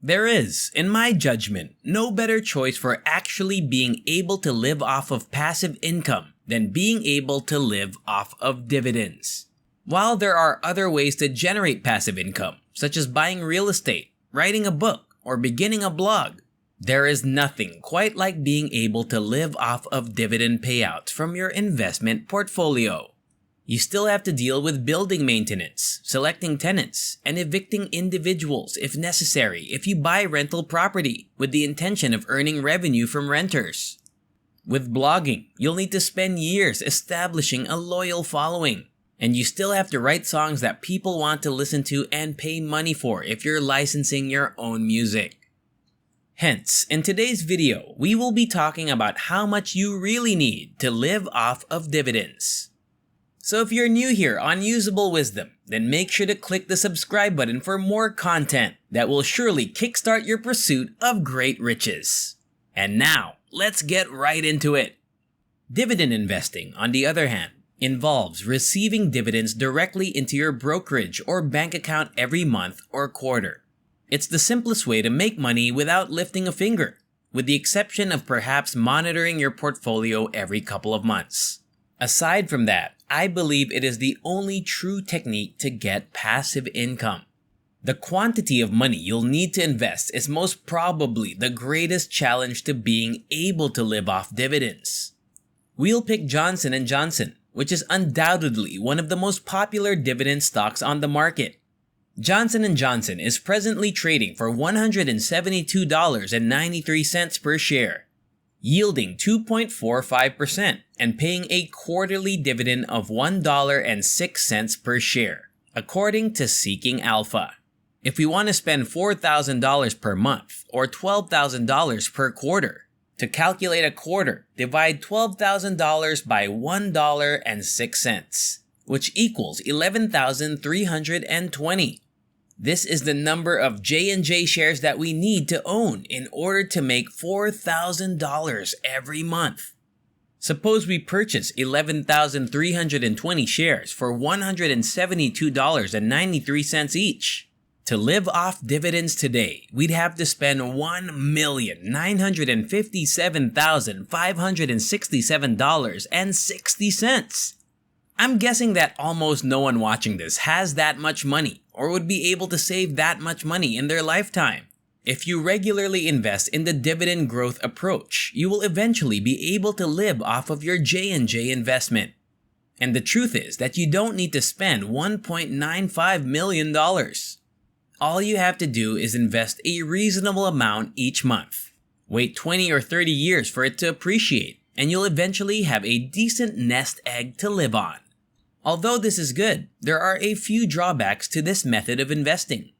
There is, in my judgment, no better choice for actually being able to live off of passive income than being able to live off of dividends. While there are other ways to generate passive income, such as buying real estate, writing a book, or beginning a blog, there is nothing quite like being able to live off of dividend payouts from your investment portfolio. You still have to deal with building maintenance, selecting tenants, and evicting individuals if necessary if you buy rental property with the intention of earning revenue from renters. With blogging, you'll need to spend years establishing a loyal following, and you still have to write songs that people want to listen to and pay money for if you're licensing your own music. Hence, in today's video, we will be talking about how much you really need to live off of dividends. So if you're new here on Usable Wisdom, then make sure to click the subscribe button for more content that will surely kickstart your pursuit of great riches. And now, let's get right into it. Dividend investing, on the other hand, involves receiving dividends directly into your brokerage or bank account every month or quarter. It's the simplest way to make money without lifting a finger, with the exception of perhaps monitoring your portfolio every couple of months. Aside from that, I believe it is the only true technique to get passive income. The quantity of money you'll need to invest is most probably the greatest challenge to being able to live off dividends. We'll pick Johnson & Johnson, which is undoubtedly one of the most popular dividend stocks on the market. Johnson & Johnson is presently trading for $172.93 per share, yielding 2.45% and paying a quarterly dividend of $1.06 per share, according to Seeking Alpha. If we want to spend $4,000 per month or $12,000 per quarter, to calculate a quarter, divide $12,000 by $1.06, which equals $11,320. This is the number of J&J shares that we need to own in order to make $4,000 every month. Suppose we purchase 11,320 shares for $172.93 each. To live off dividends today, we'd have to spend $1,957,567.60. I'm guessing that almost no one watching this has that much money or would be able to save that much money in their lifetime. If you regularly invest in the dividend growth approach, you will eventually be able to live off of your J&J investment. And the truth is that you don't need to spend $1.95 million. All you have to do is invest a reasonable amount each month. Wait 20 or 30 years for it to appreciate, and you'll eventually have a decent nest egg to live on. Although this is good, there are a few drawbacks to this method of investing.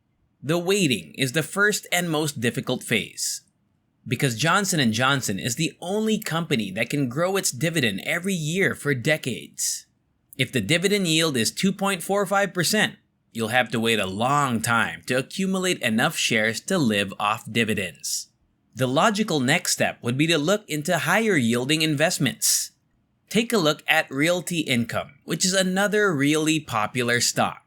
The waiting is the first and most difficult phase. Because Johnson & Johnson is the only company that can grow its dividend every year for decades. If the dividend yield is 2.45%, you'll have to wait a long time to accumulate enough shares to live off dividends. The logical next step would be to look into higher yielding investments. Take a look at Realty Income, which is another really popular stock.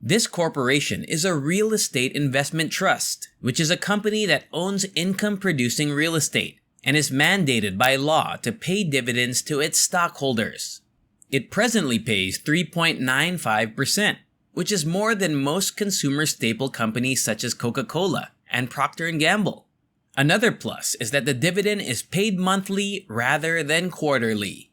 This corporation is a real estate investment trust, which is a company that owns income-producing real estate and is mandated by law to pay dividends to its stockholders. It presently pays 3.95%, which is more than most consumer staple companies such as Coca-Cola and Procter & Gamble. Another plus is that the dividend is paid monthly rather than quarterly.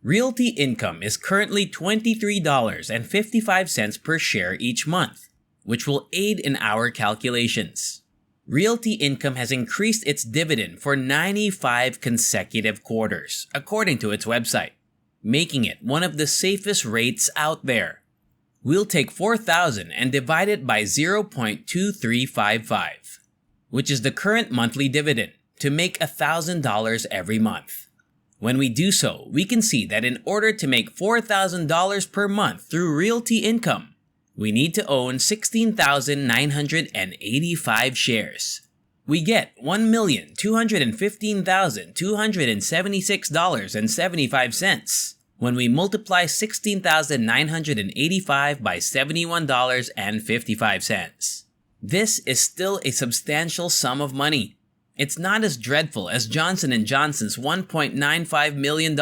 Realty Income is currently $23.55 per share each month, which will aid in our calculations. Realty Income has increased its dividend for 95 consecutive quarters, according to its website, making it one of the safest rates out there. We'll take 4,000 and divide it by 0.2355, which is the current monthly dividend, to make $1,000 every month. When we do so, we can see that in order to make $4,000 per month through Realty Income, we need to own 16,985 shares. We get $1,215,276.75 when we multiply 16,985 by $71.55. This is still a substantial sum of money. It's not as dreadful as Johnson & Johnson's $1.95 million,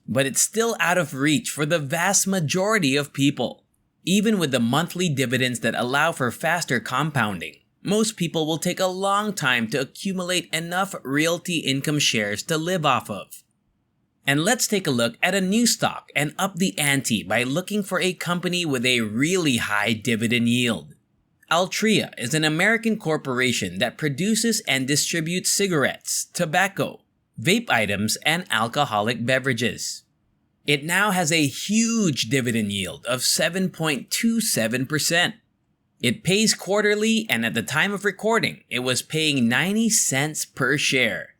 but it's still out of reach for the vast majority of people. Even with the monthly dividends that allow for faster compounding, most people will take a long time to accumulate enough Realty Income shares to live off of. And let's take a look at a new stock and up the ante by looking for a company with a really high dividend yield. Altria is an American corporation that produces and distributes cigarettes, tobacco, vape items, and alcoholic beverages. It now has a huge dividend yield of 7.27%. It pays quarterly, and at the time of recording, it was paying 90 cents per share.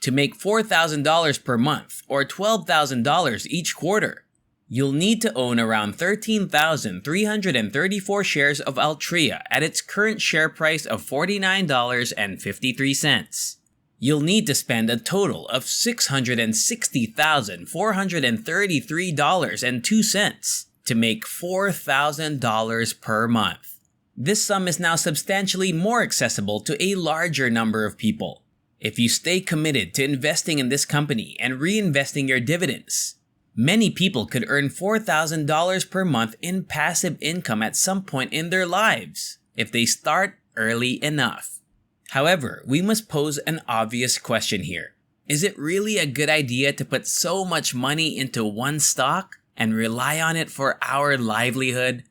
To make $4,000 per month or $12,000 each quarter, you'll need to own around 13,334 shares of Altria at its current share price of $49.53. You'll need to spend a total of $660,433.02 to make $4,000 per month. This sum is now substantially more accessible to a larger number of people. If you stay committed to investing in this company and reinvesting your dividends, many people could earn $4,000 per month in passive income at some point in their lives if they start early enough. However, we must pose an obvious question here. Is it really a good idea to put so much money into one stock and rely on it for our livelihood?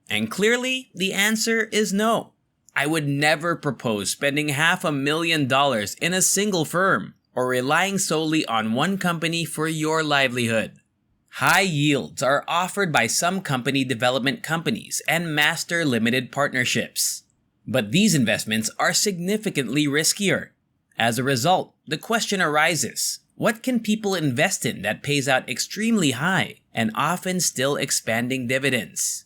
And clearly, the answer is no. I would never propose spending $500,000 in a single firm or relying solely on one company for your livelihood. High yields are offered by some company development companies and master limited partnerships. But these investments are significantly riskier. As a result, the question arises, what can people invest in that pays out extremely high and often still expanding dividends?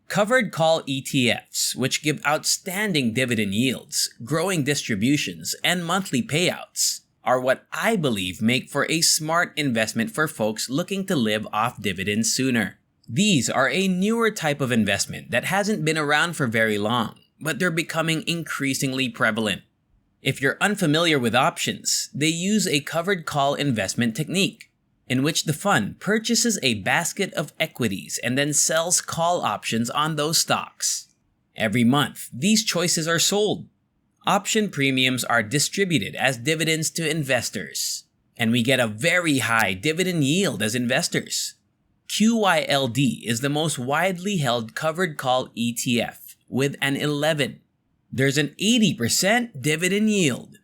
Covered call ETFs, which give outstanding dividend yields, growing distributions, and monthly payouts, are what I believe make for a smart investment for folks looking to live off dividends sooner. These are a newer type of investment that hasn't been around for very long, but they're becoming increasingly prevalent. If you're unfamiliar with options, they use a covered call investment technique, in which the fund purchases a basket of equities and then sells call options on those stocks. Every month, these choices are sold. Option premiums are distributed as dividends to investors, and we get a very high dividend yield as investors. QYLD is the most widely held covered call ETF with an 11. There's an 80% dividend yield.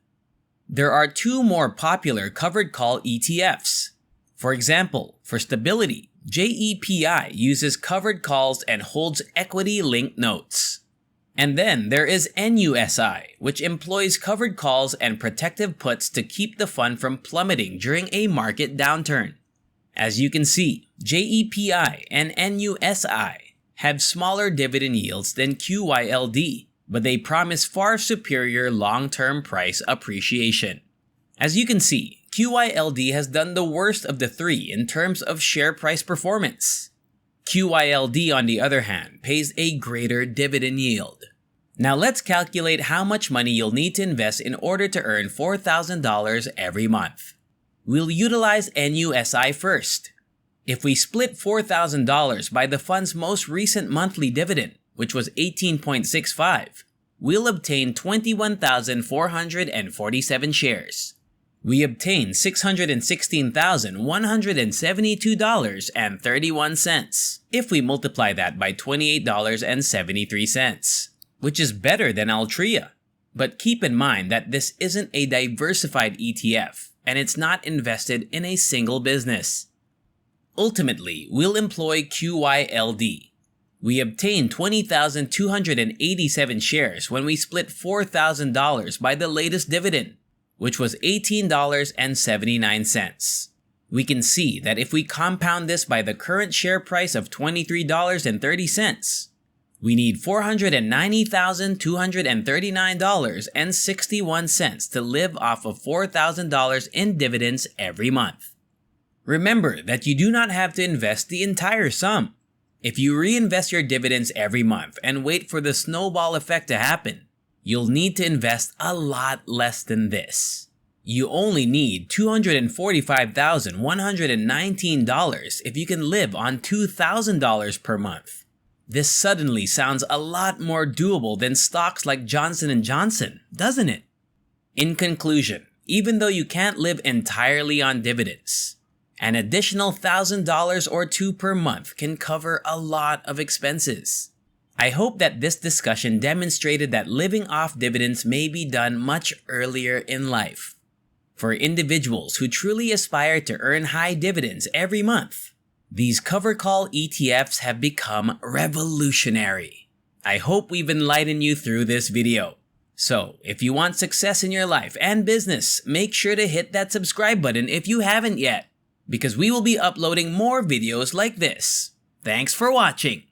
There are two more popular covered call ETFs. For example, for stability, JEPI uses covered calls and holds equity-linked notes. And then there is NUSI, which employs covered calls and protective puts to keep the fund from plummeting during a market downturn. As you can see, JEPI and NUSI have smaller dividend yields than QYLD, but they promise far superior long-term price appreciation. As you can see, QYLD has done the worst of the three in terms of share price performance. QYLD, on the other hand, pays a greater dividend yield. Now let's calculate how much money you'll need to invest in order to earn $4,000 every month. We'll utilize NUSI first. If we split $4,000 by the fund's most recent monthly dividend, which was 18.65, we'll obtain 21,447 shares. We obtain $616,172.31 if we multiply that by $28.73, which is better than Altria. But keep in mind that this isn't a diversified ETF, and it's not invested in a single business. Ultimately, we'll employ QYLD. We obtain 20,287 shares when we split $4,000 by the latest dividend, which was $18.79. We can see that if we compound this by the current share price of $23.30, we need $490,239.61 to live off of $4,000 in dividends every month. Remember that you do not have to invest the entire sum. If you reinvest your dividends every month and wait for the snowball effect to happen, you'll need to invest a lot less than this. You only need $245,119 if you can live on $2,000 per month. This suddenly sounds a lot more doable than stocks like Johnson & Johnson, doesn't it? In conclusion, even though you can't live entirely on dividends, an additional $1,000 or $2 per month can cover a lot of expenses. I hope that this discussion demonstrated that living off dividends may be done much earlier in life. For individuals who truly aspire to earn high dividends every month, these cover call ETFs have become revolutionary. I hope we've enlightened you through this video. So, if you want success in your life and business, make sure to hit that subscribe button if you haven't yet, because we will be uploading more videos like this. Thanks for watching.